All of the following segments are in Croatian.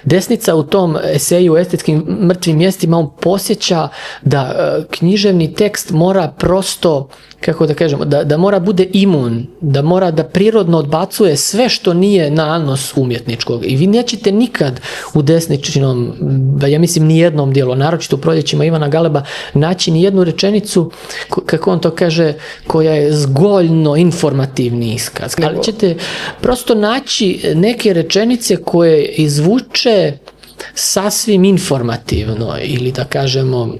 Desnica u tom eseju o estetskim mrtvim mjestima, on posjeća da književni tekst mora prosto, kako da kažemo, da mora bude imun, da mora da prirodno odbacuje sve što nije nanos umjetničkog. I vi nećete nikad u desničinom, ja mislim ni jednom dijelu, naročito u Proljećima Ivana Galeba, naći ni jednu rečenicu, kako on to kaže, koja je zgoljno informativni iskaz. Ali ćete prosto naći neke rečenice koje izvuče sasvim informativno, ili da kažemo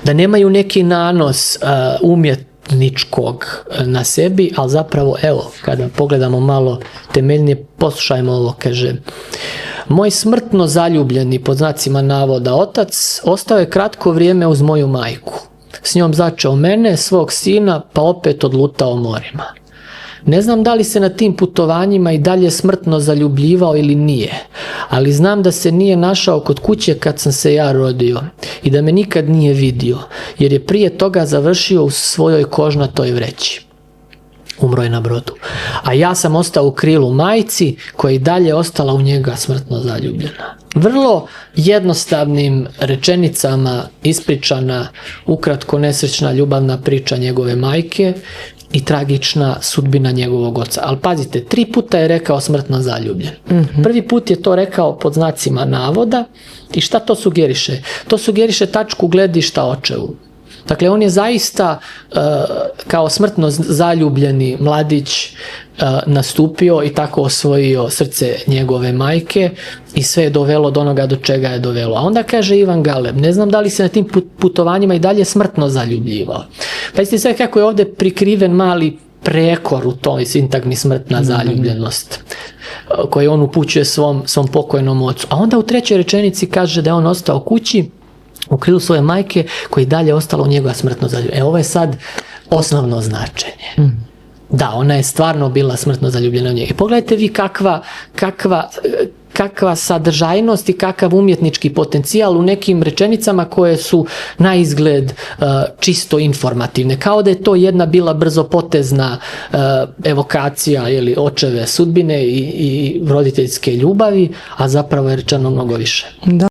da nemaju neki nanos umjetničkog na sebi, ali zapravo, evo, kada pogledamo malo temeljnije, poslušajmo ovo, kaže: moj smrtno zaljubljeni, pod znacima navoda, otac ostao je kratko vrijeme uz moju majku. S njom začeo mene, svog sina, pa opet odlutao morima. Ne znam da li se na tim putovanjima i dalje smrtno zaljubljivao ili nije, ali znam da se nije našao kod kuće kad sam se ja rodio i da me nikad nije vidio, jer je prije toga završio u svojoj kožnatoj vreći. Umro je na brodu. A ja sam ostao u krilu majci, koja je i dalje ostala u njega smrtno zaljubljena. Vrlo jednostavnim rečenicama ispričana ukratko nesrećna ljubavna priča njegove majke i tragična sudbina njegovog oca. Ali pazite, 3 puta je rekao smrtno zaljubljen. Prvi put je to rekao pod znacima navoda i šta to sugeriše? To sugeriše tačku gledišta očevu. Dakle, on je zaista kao smrtno zaljubljeni mladić nastupio i tako osvojio srce njegove majke i sve je dovelo do onoga do čega je dovelo. A onda kaže Ivan Galeb, ne znam da li se na tim putovanjima i dalje smrtno zaljubljivao. Pa jeste sve kako je ovdje prikriven mali prekor u toj sintagmi smrtna zaljubljenost koji on upućuje svom pokojnom ocu. A onda u 3. rečenici kaže da je on ostao kući u krilu svoje majke, koja je dalje ostala u njegova smrtno zaljubljena. Ovo je sad osnovno značenje. Da, ona je stvarno bila smrtno zaljubljena u njega. I pogledajte vi kakva sadržajnost i kakav umjetnički potencijal u nekim rečenicama koje su na izgled čisto informativne. Kao da je to jedna bila brzopotezna evokacija očeve sudbine i roditeljske ljubavi, a zapravo je rečeno mnogo više. Da.